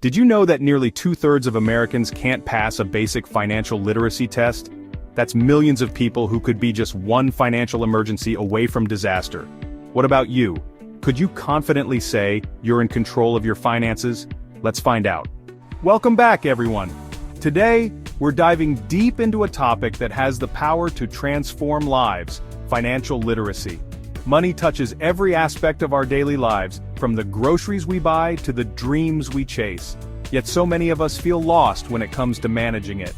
Did you know that nearly 2/3 of Americans can't pass a basic financial literacy test? That's millions of people who could be just one financial emergency away from disaster. What about you? Could you confidently say you're in control of your finances? Let's find out. Welcome back, everyone. Today, we're diving deep into a topic that has the power to transform lives: financial literacy. Money touches every aspect of our daily lives, from the groceries we buy to the dreams we chase. Yet so many of us feel lost when it comes to managing it.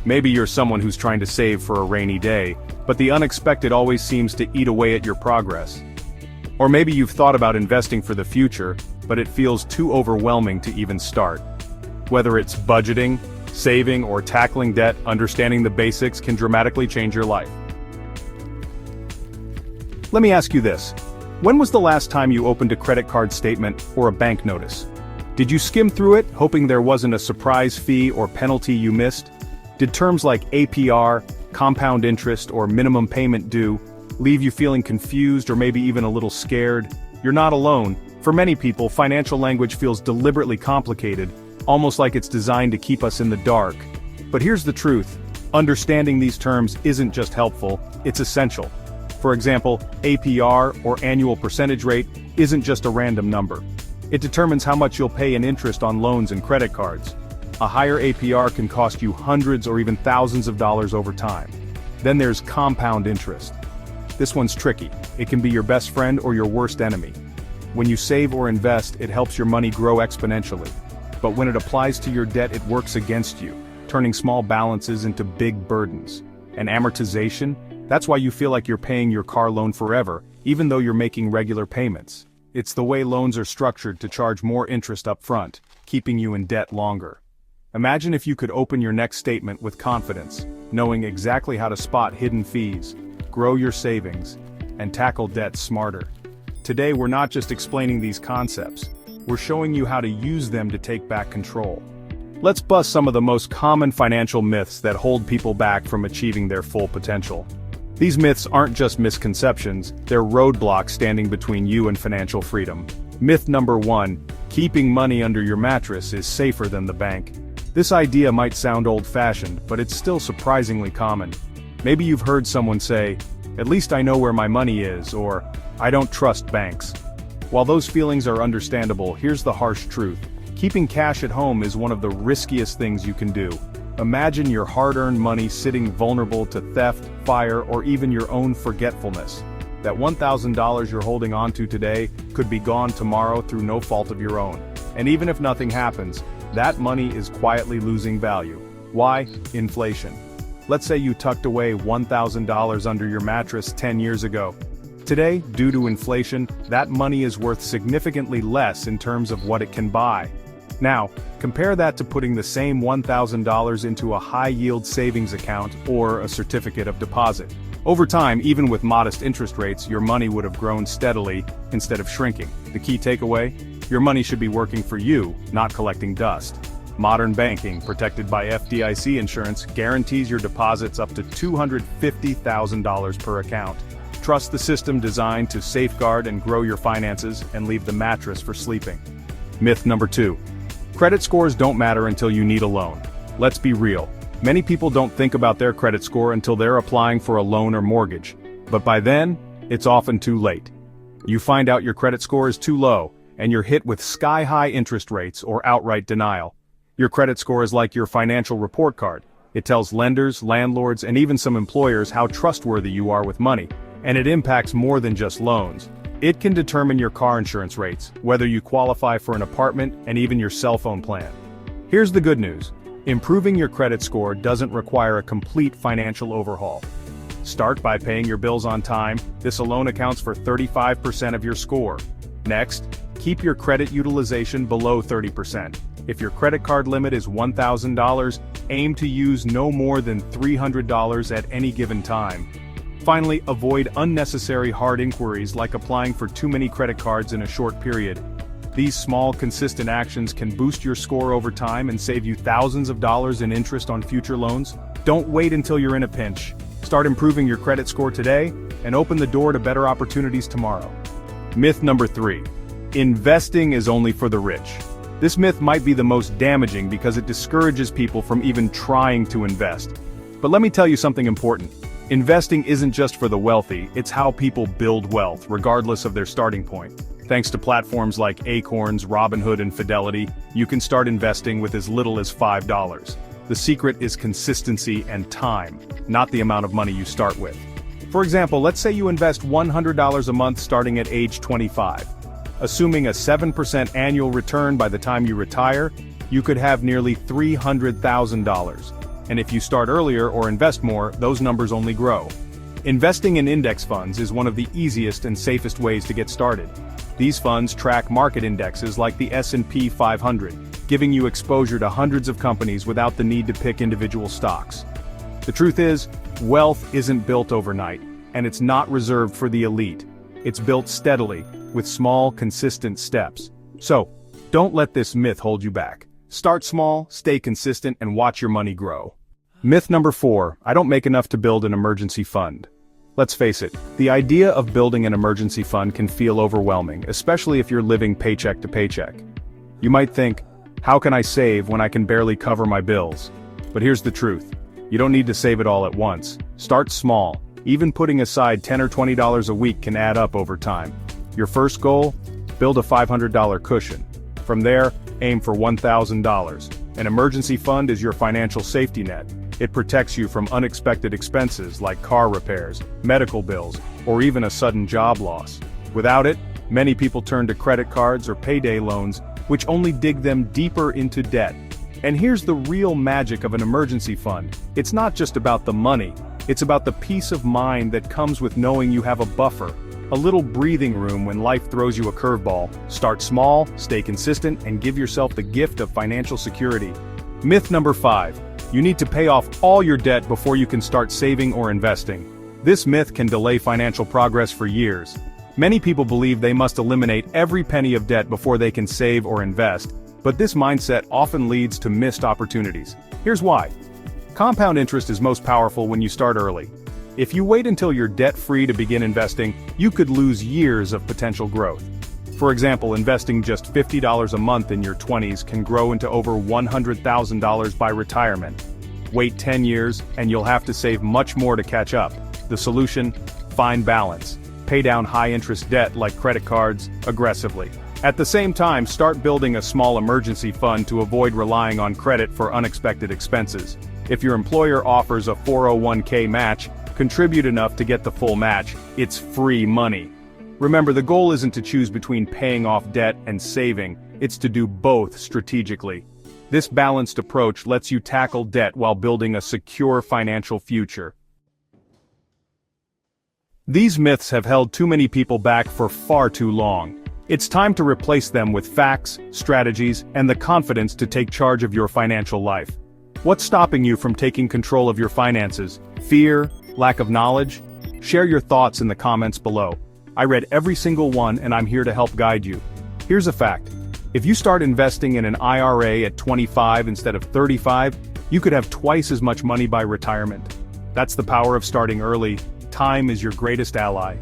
Maybe you're someone who's trying to save for a rainy day, but the unexpected always seems to eat away at your progress. Or maybe you've thought about investing for the future, but it feels too overwhelming to even start. Whether it's budgeting, saving, or tackling debt, understanding the basics can dramatically change your life. Let me ask you this. When was the last time you opened a credit card statement or a bank notice? Did you skim through it, hoping there wasn't a surprise fee or penalty you missed? Did terms like APR, compound interest, or minimum payment due leave you feeling confused or maybe even a little scared? You're not alone. For many people, financial language feels deliberately complicated, almost like it's designed to keep us in the dark. But here's the truth. Understanding these terms isn't just helpful, it's essential. For example, APR, or annual percentage rate, isn't just a random number. It determines how much you'll pay in interest on loans and credit cards. A higher APR can cost you hundreds or even thousands of dollars over time. Then there's compound interest. This one's tricky. It can be your best friend or your worst enemy. When you save or invest, it helps your money grow exponentially. But when it applies to your debt, it works against you, turning small balances into big burdens. And amortization? That's why you feel like you're paying your car loan forever, even though you're making regular payments. It's the way loans are structured to charge more interest up front, keeping you in debt longer. Imagine if you could open your next statement with confidence, knowing exactly how to spot hidden fees, grow your savings, and tackle debt smarter. Today, we're not just explaining these concepts, we're showing you how to use them to take back control. Let's bust some of the most common financial myths that hold people back from achieving their full potential. These myths aren't just misconceptions, they're roadblocks standing between you and financial freedom. Myth number 1, keeping money under your mattress is safer than the bank. This idea might sound old-fashioned, but it's still surprisingly common. Maybe you've heard someone say, "At least I know where my money is," or "I don't trust banks." While those feelings are understandable, here's the harsh truth. Keeping cash at home is one of the riskiest things you can do. Imagine your hard-earned money sitting vulnerable to theft, fire, or even your own forgetfulness. That $1,000 you're holding onto today could be gone tomorrow through no fault of your own. And even if nothing happens, that money is quietly losing value. Why? Inflation. Let's say you tucked away $1,000 under your mattress 10 years ago. Today, due to inflation, that money is worth significantly less in terms of what it can buy. Now, compare that to putting the same $1,000 into a high-yield savings account or a certificate of deposit. Over time, even with modest interest rates, your money would have grown steadily instead of shrinking. The key takeaway? Your money should be working for you, not collecting dust. Modern banking, protected by FDIC insurance, guarantees your deposits up to $250,000 per account. Trust the system designed to safeguard and grow your finances and leave the mattress for sleeping. Myth number 2. Credit scores don't matter until you need a loan. Let's be real. Many people don't think about their credit score until they're applying for a loan or mortgage. But by then, it's often too late. You find out your credit score is too low, and you're hit with sky-high interest rates or outright denial. Your credit score is like your financial report card. It tells lenders, landlords, and even some employers how trustworthy you are with money. And it impacts more than just loans. It can determine your car insurance rates, whether you qualify for an apartment, and even your cell phone plan. Here's the good news. Improving your credit score doesn't require a complete financial overhaul. Start by paying your bills on time. This alone accounts for 35% of your score. Next, keep your credit utilization below 30%. If your credit card limit is $1,000, aim to use no more than $300 at any given time. Finally, avoid unnecessary hard inquiries like applying for too many credit cards in a short period. These small, consistent actions can boost your score over time and save you thousands of dollars in interest on future loans. Don't wait until you're in a pinch. Start improving your credit score today and open the door to better opportunities tomorrow. Myth number 3. Investing is only for the rich. This myth might be the most damaging because it discourages people from even trying to invest. But let me tell you something important. Investing isn't just for the wealthy, it's how people build wealth, regardless of their starting point. Thanks to platforms like Acorns, Robinhood, and Fidelity, you can start investing with as little as $5. The secret is consistency and time, not the amount of money you start with. For example, let's say you invest $100 a month starting at age 25. Assuming a 7% annual return by the time you retire, you could have nearly $300,000. And if you start earlier or invest more, those numbers only grow. Investing in index funds is one of the easiest and safest ways to get started. These funds track market indexes like the S&P 500, giving you exposure to hundreds of companies without the need to pick individual stocks. The truth is, wealth isn't built overnight, and it's not reserved for the elite. It's built steadily, with small, consistent steps. So, don't let this myth hold you back. Start small, stay consistent, and watch your money grow. Myth number 4, I don't make enough to build an emergency fund. Let's face it, the idea of building an emergency fund can feel overwhelming, especially if you're living paycheck to paycheck. You might think, how can I save when I can barely cover my bills? But here's the truth. You don't need to save it all at once. Start small. Even putting aside $10 or $20 a week can add up over time. Your first goal? Build a $500 cushion. From there, aim for $1,000. An emergency fund is your financial safety net. It protects you from unexpected expenses like car repairs, medical bills, or even a sudden job loss. Without it, many people turn to credit cards or payday loans, which only dig them deeper into debt. And here's the real magic of an emergency fund. It's not just about the money, it's about the peace of mind that comes with knowing you have a buffer, a little breathing room when life throws you a curveball. Start small, stay consistent, and give yourself the gift of financial security. Myth number 5. You need to pay off all your debt before you can start saving or investing. This myth can delay financial progress for years. Many people believe they must eliminate every penny of debt before they can save or invest, but this mindset often leads to missed opportunities. Here's why. Compound interest is most powerful when you start early. If you wait until you're debt-free to begin investing, you could lose years of potential growth. For example, investing just $50 a month in your 20s can grow into over $100,000 by retirement. Wait 10 years, and you'll have to save much more to catch up. The solution? Find balance. Pay down high-interest debt like credit cards aggressively. At the same time, start building a small emergency fund to avoid relying on credit for unexpected expenses. If your employer offers a 401k match, contribute enough to get the full match. It's free money. Remember, the goal isn't to choose between paying off debt and saving, it's to do both strategically. This balanced approach lets you tackle debt while building a secure financial future. These myths have held too many people back for far too long. It's time to replace them with facts, strategies, and the confidence to take charge of your financial life. What's stopping you from taking control of your finances? Fear? Lack of knowledge? Share your thoughts in the comments below. I read every single one and I'm here to help guide you. Here's a fact. If you start investing in an IRA at 25 instead of 35, you could have twice as much money by retirement. That's the power of starting early. Time is your greatest ally.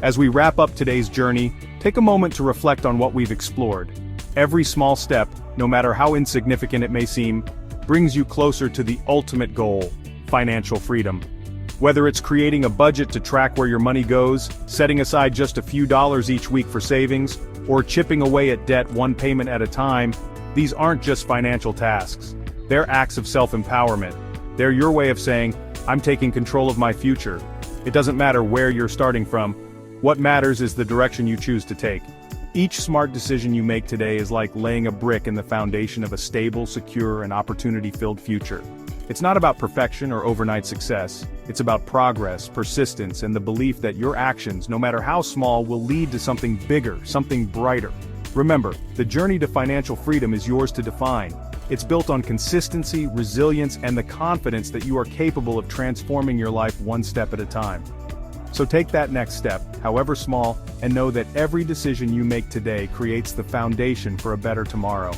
As we wrap up today's journey, take a moment to reflect on what we've explored. Every small step, no matter how insignificant it may seem, brings you closer to the ultimate goal, financial freedom. Whether it's creating a budget to track where your money goes, setting aside just a few dollars each week for savings, or chipping away at debt one payment at a time, these aren't just financial tasks. They're acts of self-empowerment. They're your way of saying, I'm taking control of my future. It doesn't matter where you're starting from. What matters is the direction you choose to take. Each smart decision you make today is like laying a brick in the foundation of a stable, secure, and opportunity-filled future. It's not about perfection or overnight success. It's about progress, persistence, and the belief that your actions, no matter how small, will lead to something bigger, something brighter. Remember, the journey to financial freedom is yours to define. It's built on consistency, resilience, and the confidence that you are capable of transforming your life one step at a time. So take that next step, however small, and know that every decision you make today creates the foundation for a better tomorrow.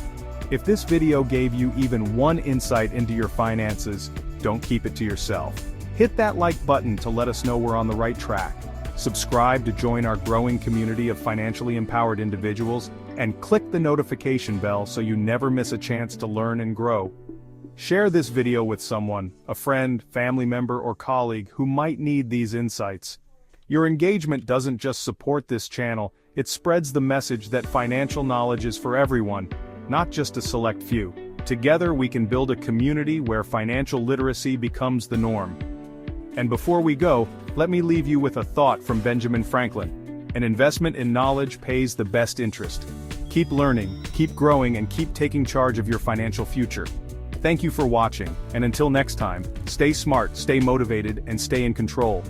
If this video gave you even one insight into your finances, don't keep it to yourself. Hit that like button to let us know we're on the right track. Subscribe to join our growing community of financially empowered individuals, and click the notification bell so you never miss a chance to learn and grow. Share this video with someone, a friend, family member, or colleague who might need these insights. Your engagement doesn't just support this channel, it spreads the message that financial knowledge is for everyone, not just a select few. Together we can build a community where financial literacy becomes the norm. And before we go, let me leave you with a thought from Benjamin Franklin. An investment in knowledge pays the best interest. Keep learning, keep growing, and keep taking charge of your financial future. Thank you for watching, and until next time, stay smart, stay motivated, and stay in control.